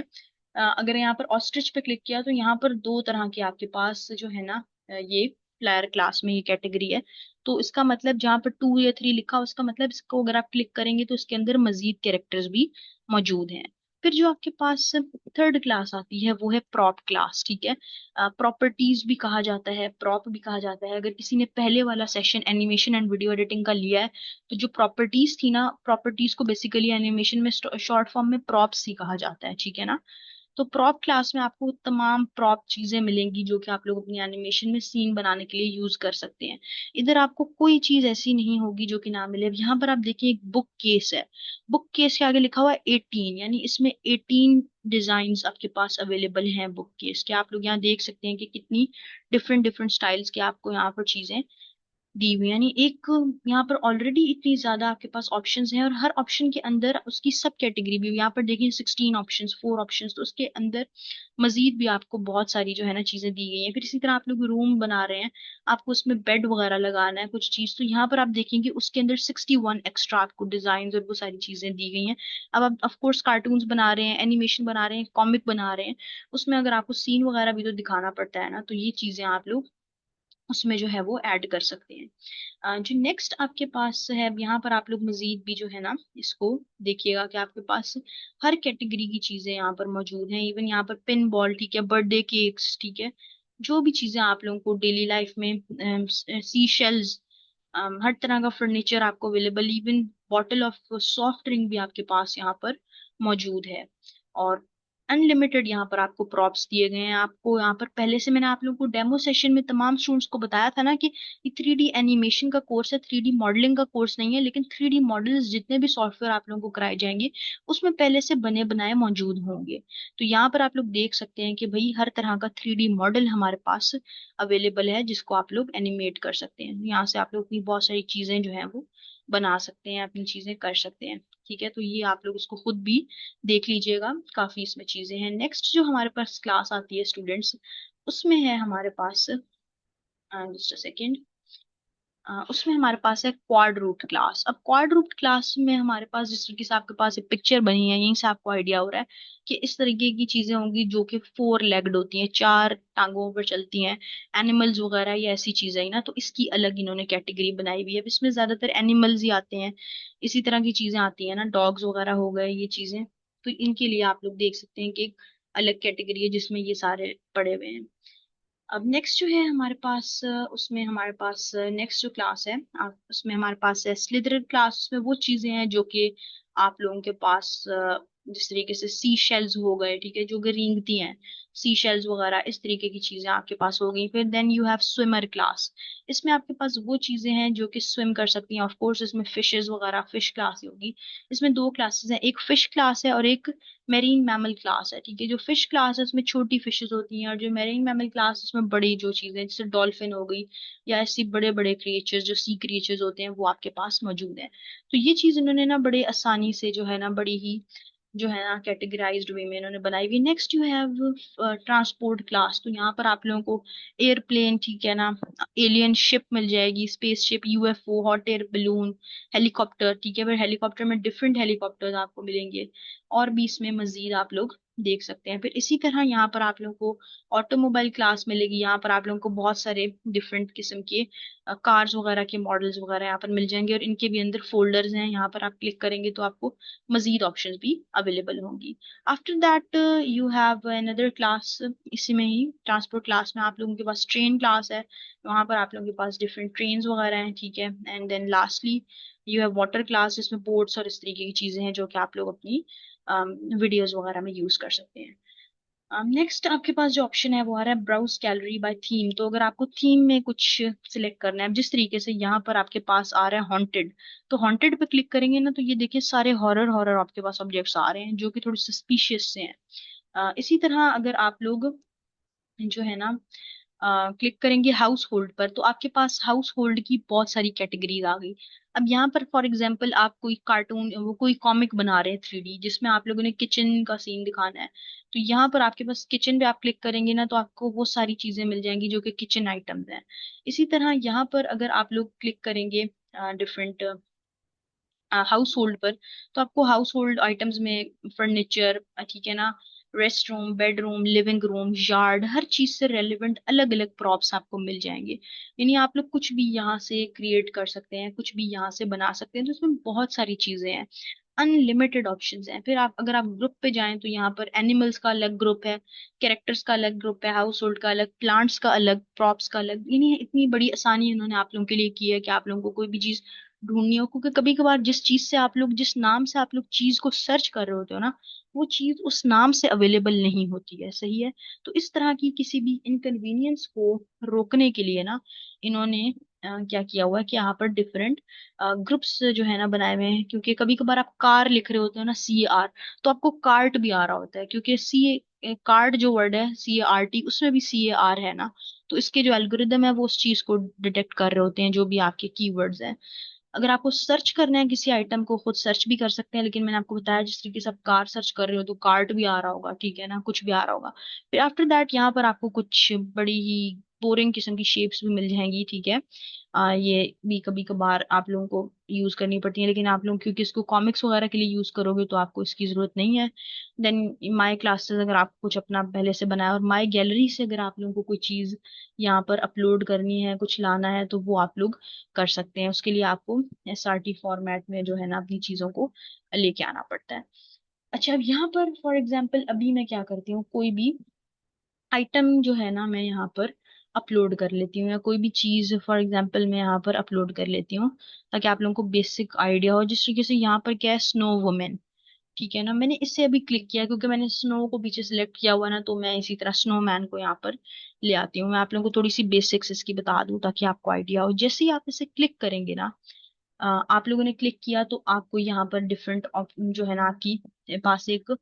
अगर यहाँ पर ऑस्ट्रिच पे क्लिक किया तो यहाँ पर 2 तरह के आपके पास जो है ना, ये फ्लायर क्लास में ये कैटेगरी है। तो इसका मतलब जहाँ पर 2 या 3 लिखा हो, उसका मतलब इसको अगर आप क्लिक करेंगे तो इसके अंदर मजीद कैरेक्टर्स भी मौजूद हैं। फिर जो आपके पास थर्ड क्लास आती है वो है प्रॉप क्लास, ठीक है। प्रॉपर्टीज भी कहा जाता है, प्रॉप भी कहा जाता है। अगर किसी ने पहले वाला session animation and video editing का लिया है तो जो प्रॉपर्टीज थी ना, प्रॉपर्टीज को बेसिकली एनिमेशन में शॉर्ट फॉर्म में प्रॉप्स ही कहा जाता है, ठीक है ना। तो प्रॉप क्लास में आपको तमाम प्रॉप चीजें मिलेंगी जो कि आप लोग अपनी एनिमेशन में सीन बनाने के लिए यूज कर सकते हैं। इधर आपको कोई चीज ऐसी नहीं होगी जो कि ना मिले। अब यहाँ पर आप देखिए एक बुक केस है। बुक केस के आगे लिखा हुआ है 18, यानी इसमें 18 डिजाइन आपके पास अवेलेबल हैं बुक केस के। आप लोग यहाँ देख सकते हैं कि कितनी डिफरेंट डिफरेंट स्टाइल्स के आपको यहाँ पर चीजें दी हुई, यानी एक यहाँ पर ऑलरेडी इतनी ज्यादा आपके पास ऑप्शंस हैं और हर ऑप्शन के अंदर उसकी सब कैटेगरी भी। यहाँ पर देखिए 16 ऑप्शंस, 4 ऑप्शंस, तो उसके अंदर मजीद भी आपको बहुत सारी जो है ना चीजें दी गई हैं। फिर इसी तरह आप लोग रूम बना रहे हैं, आपको उसमें बेड वगैरह लगाना है कुछ चीज, तो यहाँ पर आप देखेंगे उसके अंदर 61 एक्स्ट्रा आपको डिजाइन और वो सारी चीजें दी गई हैं। अब आप ऑफकोर्स कार्टून्स बना रहे हैं, एनिमेशन बना रहे हैं, कॉमिक बना रहे हैं, उसमें अगर आपको सीन वगैरह भी तो दिखाना पड़ता है ना, तो ये चीजें आप लोग उसमें जो है वो ऐड कर सकते हैं। जो नेक्स्ट आपके पास है, यहाँ पर आप लोग मजीद भी जो है ना इसको देखिएगा कि आपके पास हर कैटेगरी की चीजें यहाँ पर मौजूद हैं। इवन यहाँ पर पिन बॉल, ठीक है, बर्थडे केक्स, ठीक है, जो भी चीजें आप लोगों को डेली लाइफ में, सी शेल्स, हर तरह का फर्नीचर आपको available, even bottle of soft drink भी आपके पास यहाँ पर मौजूद है। और अनलिमिटेड यहाँ पर आपको प्रॉप्स दिए गए हैं। आपको यहाँ पर पहले से मैंने आप लोगों को डेमो सेशन में तमाम स्टूडेंट्स को बताया था ना कि ये 3D एनिमेशन का कोर्स है, 3D मॉडलिंग का कोर्स नहीं है। लेकिन 3D मॉडल्स जितने भी सॉफ्टवेयर आप लोगों को कराए जाएंगे उसमें पहले से बने बनाए मौजूद होंगे। तो यहाँ पर आप लोग देख सकते हैं कि भाई हर तरह का 3D मॉडल हमारे पास अवेलेबल है जिसको आप लोग एनिमेट कर सकते हैं। यहाँ से आप लोग अपनी बहुत सारी चीजें जो है वो बना सकते हैं, अपनी चीजें कर सकते हैं, ठीक है। तो ये आप लोग इसको खुद भी देख लीजिएगा, काफी इसमें चीजें हैं। नेक्स्ट जो हमारे पास क्लास आती है स्टूडेंट्स, उसमें है हमारे पास, जस्ट अ सेकेंड, उसमें हमारे पास है क्वाड रूट क्लास। अब क्वाड रूट क्लास में हमारे पास जिस तरीके से आपके पास एक पिक्चर बनी है, यहीं से आपको आइडिया हो रहा है कि इस तरीके की चीजें होंगी जो कि 4 लेग्ड होती हैं, 4 टांगों पर चलती हैं, एनिमल्स वगैरह, ये ऐसी चीजें ही ना। तो इसकी अलग इन्होंने कैटेगरी बनाई हुई है। अब इसमें ज्यादातर एनिमल्स ही आते हैं, इसी तरह की चीजें आती हैं ना, डॉग्स वगैरह हो गए, ये चीजें। तो इनके लिए आप लोग देख सकते हैं कि एक अलग कैटेगरी है जिसमें ये सारे पड़े हुए हैं। अब नेक्स्ट जो है हमारे पास उसमें हमारे पास नेक्स्ट जो क्लास है उसमें हमारे पास है स्लिदरन क्लास। उसमें वो चीजें हैं जो कि आप लोगों के पास जिस तरीके से सी शेल्स हो गए, ठीक है, जो कि रेंगती हैं, सी शेल्स वगैरह इस तरीके की चीजें आपके पास हो गई। फिर then you have swimmer class. इसमें आपके पास वो चीजें हैं जो कि स्विम कर सकती हैं। ऑफ कोर्स इसमें फिशेस वगैरह, फिश क्लास होगी। इसमें दो क्लासेस हैं, एक फिश क्लास है और एक मेरीन मैमल क्लास है, ठीक है। जो फिश क्लास है उसमें छोटी फिशेस होती हैं, और जो मेरीन मैमल क्लास है उसमें बड़ी जो चीजें जैसे डॉल्फिन हो गई या ऐसी बड़े बड़े क्रिएचर्स जो सी क्रिएचर्स होते हैं वो आपके पास मौजूद हैं। तो ये चीज इन्होंने ना बड़े आसानी से जो है ना बड़ी ही जो है ना कैटेगराइज्ड वे में इन्होंने बनाई हुई। Next you have transport class. तो यहाँ पर आप लोगों को एयरप्लेन, ठीक है ना, एलियन शिप मिल जाएगी, space ship, UFO, hot air balloon, helicopter, ठीक है। फिर हेलीकॉप्टर में डिफरेंट हेलीकॉप्टर्स आपको मिलेंगे, और भी इसमें मजीद आप लोग देख सकते हैं। फिर इसी तरह यहाँ पर आप लोगों को ऑटोमोबाइल क्लास मिलेगी। यहाँ पर आप लोगों को बहुत सारे डिफरेंट किस्म के कार्स वगैरह के मॉडल्स वगैरह यहाँ पर मिल जाएंगे, और इनके भी अंदर फोल्डर्स हैं। यहाँ पर आप क्लिक करेंगे तो आपको मजीद ऑप्शंस भी अवेलेबल होंगी। After that you have another class. इसी में ही ट्रांसपोर्ट क्लास में आप लोगों के पास ट्रेन क्लास है। वहां पर आप लोगों के पास डिफरेंट ट्रेन वगैरह हैं, ठीक है। And then lastly you have water class, जिसमें बोट्स और इस तरीके की चीजें हैं जो कि आप लोग अपनी वीडियोस वगैरह में यूज कर सकते हैं। नेक्स्ट आपके पास जो ऑप्शन है वो आ रहा है ब्राउज गैलरी बाय थीम। तो अगर आपको थीम में कुछ सिलेक्ट करना है, जिस तरीके से यहाँ पर आपके पास आ रहा है हॉन्टेड, तो हॉन्टेड पे क्लिक करेंगे ना तो ये देखिए सारे हॉरर हॉरर आपके पास ऑब्जेक्ट्स आ रहे हैं जो कि थोड़े सस्पिशियस से हैं। इसी तरह अगर आप लोग जो है ना क्लिक करेंगे हाउस होल्ड पर, तो आपके पास हाउस होल्ड की बहुत सारी कैटेगरीज आ गई। अब यहाँ पर फॉर एग्जांपल आप कोई कार्टून, वो कोई कॉमिक बना रहे हैं 3D, जिसमें आप लोगों ने किचन का सीन दिखाना है, तो यहाँ पर आपके पास किचन पे आप क्लिक करेंगे ना तो आपको वो सारी चीजें मिल जाएंगी जो कि किचन आइटम्स हैं। इसी तरह यहाँ पर अगर आप लोग क्लिक करेंगे डिफरेंट हाउस होल्ड पर, तो आपको हाउस होल्ड आइटम्स में फर्नीचर, ठीक है ना, rest room, bedroom, living room, yard, हर चीज से रेलिवेंट अलग अलग प्रॉप्स आपको मिल जाएंगे। यानी आप लोग कुछ भी यहाँ से क्रिएट कर सकते हैं, कुछ भी यहाँ से बना सकते हैं। तो इसमें बहुत सारी चीजें हैं, अनलिमिटेड ऑप्शंस हैं। फिर आप अगर आप ग्रुप पे जाएं तो यहाँ पर एनिमल्स का अलग ग्रुप है, कैरेक्टर्स का अलग ग्रुप है, हाउस होल्ड का अलग, प्लांट्स का अलग, प्रॉप्स का अलग। यानी इतनी बड़ी आसानी इन्होंने आप लोगों के लिए की है कि आप लोगों को कोई भी चीज ढूंढनी हो, क्योंकि कभी कभार जिस चीज से आप लोग, जिस नाम से आप लोग चीज को सर्च कर रहे होते हो ना, वो चीज उस नाम से अवेलेबल नहीं होती है, सही है। तो इस तरह की किसी भी इनकन्वीनियंस को रोकने के लिए ना इन्होंने क्या किया हुआ है कि यहाँ पर डिफरेंट ग्रुप्स जो है ना बनाए हुए हैं। क्योंकि कभी कभार आप कार लिख रहे होते हो ना, CAR, तो आपको कार्ट भी आ रहा होता है, क्योंकि सी कार्ड जो वर्ड है CART, उसमें भी CAR है ना। तो इसके जो एल्गोरिदम है वो उस चीज को डिटेक्ट कर रहे होते हैं, जो भी आपके कीवर्ड्स हैं। अगर आपको सर्च करना है किसी आइटम को, खुद सर्च भी कर सकते हैं, लेकिन मैंने आपको बताया जिस तरीके से आप कार सर्च कर रहे हो तो कार्ट भी आ रहा होगा, ठीक है ना, कुछ भी आ रहा होगा। फिर आफ्टर दैट यहाँ पर आपको कुछ बड़ी ही बोरिंग किस्म की शेप्स भी मिल जाएंगी, ठीक है। ये भी कभी कभार आप लोगों को यूज करनी पड़ती है, लेकिन आप लोग क्योंकि इसको कॉमिक्स वगैरह के लिए यूज करोगे तो आपको इसकी जरूरत नहीं है। देन माई क्लासेस, अगर आप कुछ अपना पहले से बनाया, और माई गैलरी से अगर आप लोगों को कोई चीज यहाँ पर अपलोड करनी है, कुछ लाना है, तो वो आप लोग कर सकते हैं। उसके लिए आपको SRT फॉर्मेट में जो है ना अपनी चीजों को लेके आना पड़ता है। अच्छा, अब यहाँ पर फॉर एग्जाम्पल अभी मैं क्या करती हूँ, कोई भी आइटम जो है ना मैं यहाँ पर अपलोड कर लेती हूँ, या कोई भी चीज फॉर एग्जाम्पल मैं यहाँ पर अपलोड कर लेती हूँ, ताकि आप लोगों को बेसिक आइडिया हो। जिस तरीके से यहाँ पर क्या है, स्नो वुमेन, ठीक है ना। मैंने इससे अभी क्लिक किया क्योंकि मैंने स्नो को पीछे सिलेक्ट किया हुआ ना, तो मैं इसी तरह स्नोमैन को यहाँ पर ले आती हूँ। मैं आप लोगों को थोड़ी सी बेसिक्स इसकी बता दूं ताकि आपको आइडिया हो। जैसे ही आप इसे क्लिक करेंगे ना, आप लोगों ने क्लिक किया तो आपको यहाँ पर डिफरेंट जो है ना आपकी पास एक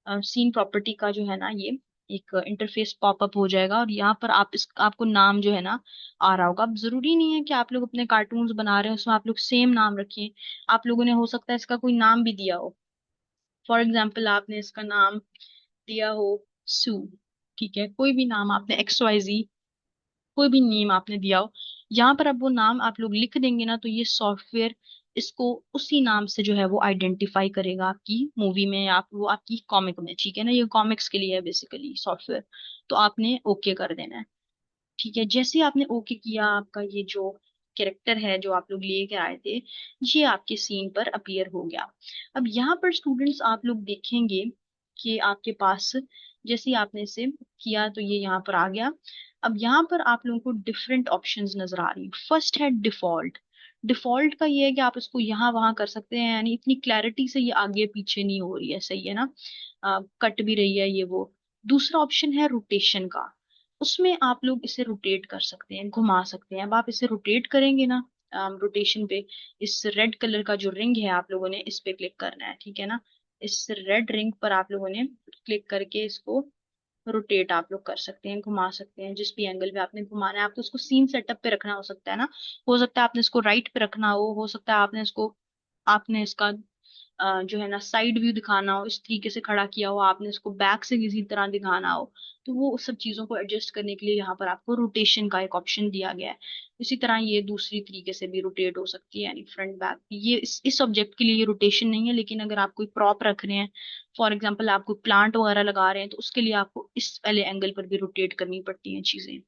सीन प्रॉपर्टी का जो है ना ये एक इंटरफेस पॉपअप हो जाएगा, और यहाँ पर आप इस आपको नाम जो है ना आ रहा होगा। अब जरूरी नहीं है कि आप लोग अपने कार्टून्स बना रहे हो उसमें आप लोग सेम नाम रखिए। आप लोगों ने हो सकता है इसका कोई नाम भी दिया हो। फॉर एग्जाम्पल आपने इसका नाम दिया हो सू, ठीक है, कोई भी नाम आपने XYZ, कोई भी नेम आपने दिया हो, यहाँ पर अब वो नाम आप लोग लिख देंगे ना तो ये सॉफ्टवेयर इसको उसी नाम से जो है वो आइडेंटिफाई करेगा आपकी मूवी में, या आप वो आपकी कॉमिक में, ठीक है ना। ये कॉमिक्स के लिए है बेसिकली सॉफ्टवेयर। तो आपने ओके कर देना है, ठीक है। जैसे ही आपने ओके किया, आपका ये जो कैरेक्टर है जो आप लोग लेके आए थे, ये आपके सीन पर अपीयर हो गया। अब यहाँ पर स्टूडेंट्स आप लोग देखेंगे कि आपके पास जैसे ही आपने इसे किया तो ये यहाँ पर आ गया। अब यहाँ पर आप लोगों को डिफरेंट ऑप्शंस नजर आ रही है। फर्स्ट है डिफॉल्ट। डिफॉल्ट का ये है कि आप इसको यहाँ वहां कर सकते हैं, यानी इतनी क्लैरिटी से ये आगे पीछे नहीं हो रही है, सही है ना, कट भी रही है ये वो। दूसरा ऑप्शन है रोटेशन का। उसमें आप लोग इसे रोटेट कर सकते हैं, घुमा सकते हैं। अब आप इसे रोटेट करेंगे ना, रोटेशन पे इस रेड कलर का जो रिंग है आप लोगों ने इस पे क्लिक करना है, ठीक है ना। इस रेड रिंग पर आप लोगों ने क्लिक करके इसको रोटेट आप लोग कर सकते हैं, घुमा सकते हैं। जिस भी एंगल पे आपने घुमाना है, आपको उसको सीन सेटअप पे रखना हो सकता है ना, हो सकता है आपने इसको राइट पे रखना हो सकता है आपने इसका जो है ना साइड व्यू दिखाना हो, इस तरीके से खड़ा किया हो, आपने इसको बैक से किसी तरह दिखाना हो, तो वो उस सब चीजों को एडजस्ट करने के लिए यहाँ पर आपको रोटेशन का एक ऑप्शन दिया गया है। इसी तरह ये दूसरी तरीके से भी रोटेट हो सकती है, यानी फ्रंट बैक। ये इस ऑब्जेक्ट के लिए ये रोटेशन नहीं है, लेकिन अगर आप कोई प्रॉप रख रहे हैं, फॉर एग्जाम्पल आप कोई प्लांट वगैरह लगा रहे हैं, तो उसके लिए आपको इस वाले एंगल पर भी रोटेट करनी पड़ती हैं चीजें।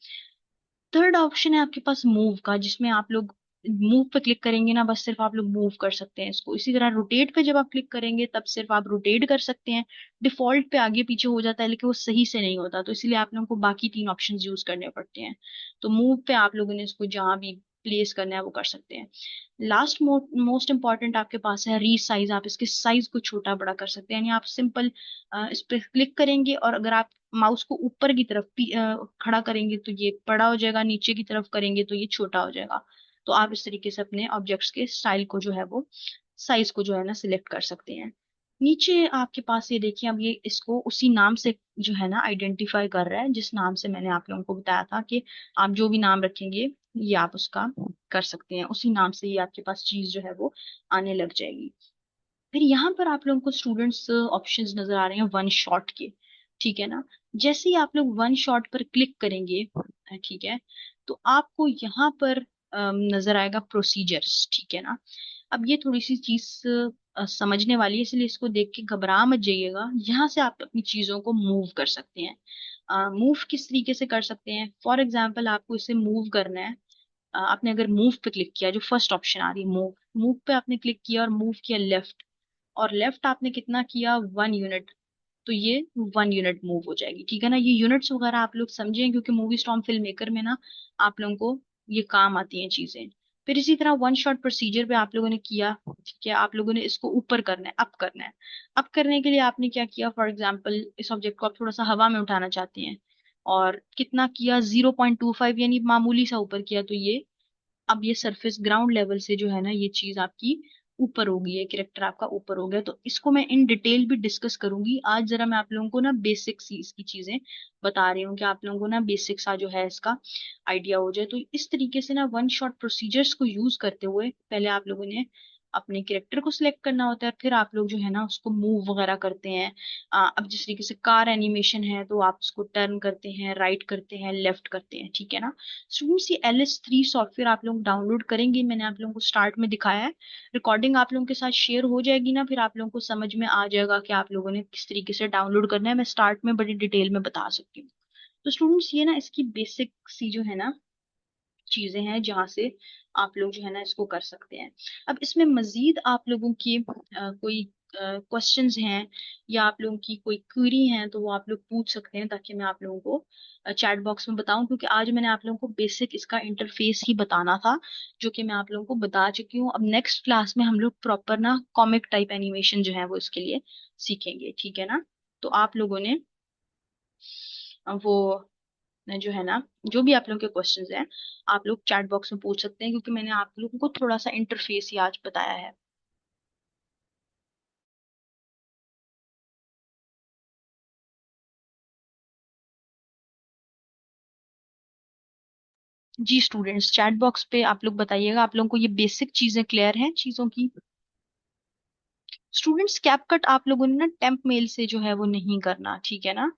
थर्ड ऑप्शन है आपके पास मूव का, जिसमें आप लोग मूव पे क्लिक करेंगे ना, बस सिर्फ आप लोग मूव कर सकते हैं इसको। इसी तरह रोटेट पे जब आप क्लिक करेंगे तब सिर्फ आप रोटेट कर सकते हैं। डिफॉल्ट पे आगे पीछे हो जाता है, लेकिन वो सही से नहीं होता, तो इसलिए आप लोगों को बाकी तीन ऑप्शन यूज करने पड़ते हैं। तो मूव पे आप लोगों ने इसको जहां भी प्लेस करना है वो कर सकते हैं। लास्ट मोस्ट इंपॉर्टेंट आपके पास है रीसाइज। आप इसके साइज को छोटा बड़ा कर सकते हैं, यानी आप सिंपल इस पे क्लिक करेंगे और अगर आप माउस को ऊपर की तरफ खड़ा करेंगे तो ये बड़ा हो जाएगा, नीचे की तरफ करेंगे तो ये छोटा हो जाएगा। तो आप इस तरीके से अपने ऑब्जेक्ट्स के स्टाइल को जो है वो साइज को जो है ना सिलेक्ट कर सकते हैं। नीचे आपके पास ये देखिए, अब ये इसको उसी नाम से जो है ना आइडेंटिफाई कर रहा है, जिस नाम से मैंने आप लोगों को बताया था कि आप जो भी नाम रखेंगे ये आप उसका कर सकते हैं, उसी नाम से ये आपके पास चीज जो है वो आने लग जाएगी। फिर यहाँ पर आप लोगों को स्टूडेंट्स ऑप्शंस नजर आ रहे हैं वन शॉट के, ठीक है ना। जैसे ही आप लोग वन शॉट पर क्लिक करेंगे, ठीक है, तो आपको यहाँ पर नजर आएगा प्रोसीजर्स, ठीक है ना। अब ये थोड़ी सी चीज समझने वाली है, इसलिए इसको देख के घबरा मत जाइएगा। यहाँ से आप अपनी चीजों को मूव कर सकते हैं। मूव किस तरीके से कर सकते हैं, फॉर एग्जाम्पल आपको इसे मूव करना है। आपने अगर मूव पे क्लिक किया, जो फर्स्ट ऑप्शन आ रही है मूव, मूव पे आपने क्लिक किया और मूव किया लेफ्ट, और लेफ्ट आपने कितना किया 1 यूनिट, तो ये 1 यूनिट मूव हो जाएगी, ठीक है ना। ये यूनिट्स वगैरह आप लोग समझें, क्योंकि मूवी स्टॉर्म फिल्म मेकर में ना आप लोगों को ये काम आती हैं चीजें। फिर इसी तरह वन शॉट प्रोसीजर पे आप लोगों ने किया, ठीक है, आप लोगों ने इसको ऊपर करना है, अप करना है। अप करने के लिए आपने क्या किया, फॉर एग्जाम्पल इस ऑब्जेक्ट को आप थोड़ा सा हवा में उठाना चाहते हैं, और कितना किया 0.25, यानी मामूली सा ऊपर किया, तो ये अब ये सरफेस ग्राउंड लेवल से जो है ना ये चीज आपकी ऊपर हो गई है, कैरेक्टर आपका ऊपर हो गया। तो इसको मैं इन डिटेल भी डिस्कस करूंगी आज। जरा मैं आप लोगों को ना बेसिक सी इसकी चीजें बता रही हूँ कि आप लोगों को ना बेसिक सा जो है इसका आइडिया हो जाए। तो इस तरीके से ना वन शॉट प्रोसीजर्स को यूज करते हुए पहले आप लोगों ने अपने कैरेक्टर को सिलेक्ट करना होता है, फिर आप लोग जो है ना उसको मूव वगैरह करते हैं। अब जिस तरीके से कार एनिमेशन है, तो आप उसको टर्न करते हैं, राइट करते हैं, लेफ्ट करते हैं, ठीक है ना। स्टूडेंट्स ये LS3 सॉफ्टवेयर आप लोग डाउनलोड करेंगे, मैंने आप लोगों को स्टार्ट में दिखाया है। रिकॉर्डिंग आप लोगों के साथ शेयर हो जाएगी ना, फिर आप लोगों को समझ में आ जाएगा कि आप लोगों ने किस तरीके से डाउनलोड करना है। मैं स्टार्ट में बड़ी डिटेल में बता सकती हूँ। तो स्टूडेंट्स ये ना इसकी बेसिक सी जो है ना चीजें हैं जहाँ से आप लोग जो है ना इसको कर सकते हैं। अब इसमें मजीद आप लोगों की कोई क्वेश्चंस हैं या आप लोगों की कोई क्वेरी है, तो वो आप लोग पूछ सकते हैं, ताकि मैं आप लोगों को चैट बॉक्स में बताऊं, क्योंकि आज मैंने आप लोगों को बेसिक इसका इंटरफेस ही बताना था, जो कि मैं आप लोगों को बता चुकी हूँ। अब नेक्स्ट क्लास में हम लोग प्रॉपर ना कॉमिक टाइप एनिमेशन जो है वो इसके लिए सीखेंगे, ठीक है ना। तो आप लोगों ने वो जो है ना, जो भी आप लोगों के क्वेश्चंस हैं आप लोग चैट बॉक्स में पूछ सकते हैं, क्योंकि मैंने आप लोगों को थोड़ा सा इंटरफेस ही आज बताया है। जी स्टूडेंट्स, चैट बॉक्स पे आप लोग बताइएगा आप लोगों को ये बेसिक चीजें क्लियर हैं चीजों की। स्टूडेंट्स कैपकट आप लोगों ने ना टेम्प मेल से जो है वो नहीं करना, ठीक है ना।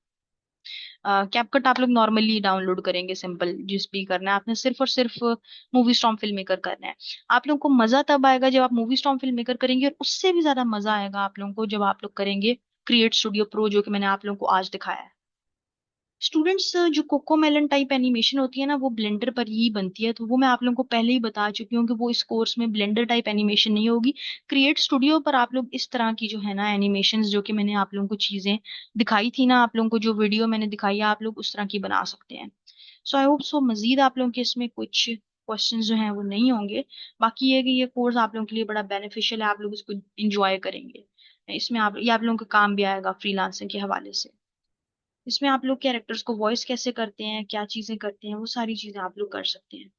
कैपकट आप लोग नॉर्मली डाउनलोड करेंगे, सिंपल जिस भी करना है आपने, सिर्फ और सिर्फ मूवी स्टॉर्म फिल्म मेकर करना है। आप लोगों को मजा तब आएगा जब आप मूवी स्टॉर्म फिल्म मेकर करेंगे, और उससे भी ज्यादा मजा आएगा आप लोगों को जब आप लोग करेंगे क्रिएट स्टूडियो प्रो, जो कि मैंने आप लोगों को आज दिखाया है। स्टूडेंट्स जो कोको मेलन टाइप एनिमेशन होती है ना, वो ब्लेंडर पर ही बनती है, तो वो मैं आप लोगों को पहले ही बता चुकी हूँ कि वो इस कोर्स में ब्लेंडर टाइप एनिमेशन नहीं होगी। क्रिएट स्टूडियो पर आप लोग इस तरह की जो है ना एनिमेशंस, जो कि मैंने आप लोगों को चीजें दिखाई थी ना, आप लोगों को जो वीडियो मैंने दिखाई है, आप लोग उस तरह की बना सकते हैं। सो आई होप सो मजीद आप लोगों के इसमें कुछ क्वेश्चंस जो हैं वो नहीं होंगे। बाकी ये है कि ये कोर्स आप लोगों के लिए बड़ा बेनिफिशियल है, आप लोग इसको इंजॉय करेंगे। इसमें आप ये आप लोगों को काम भी आएगा फ्रीलांसिंग के हवाले से। इसमें आप लोग कैरेक्टर्स को वॉइस कैसे करते हैं, क्या चीजें करते हैं, वो सारी चीजें आप लोग कर सकते हैं।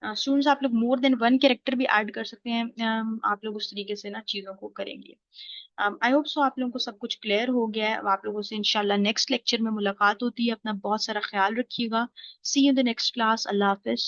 स्टूडेंट्स आप लोग मोर देन वन कैरेक्टर भी ऐड कर सकते हैं। आप लोग उस तरीके से ना चीजों को करेंगे। आई होप सो आप लोगों को सब कुछ क्लियर हो गया है। अब आप लोगों से इंशाल्लाह नेक्स्ट लेक्चर में मुलाकात होती है। अपना बहुत सारा ख्याल रखिएगा। See you in the next class. अल्लाह हाफिज।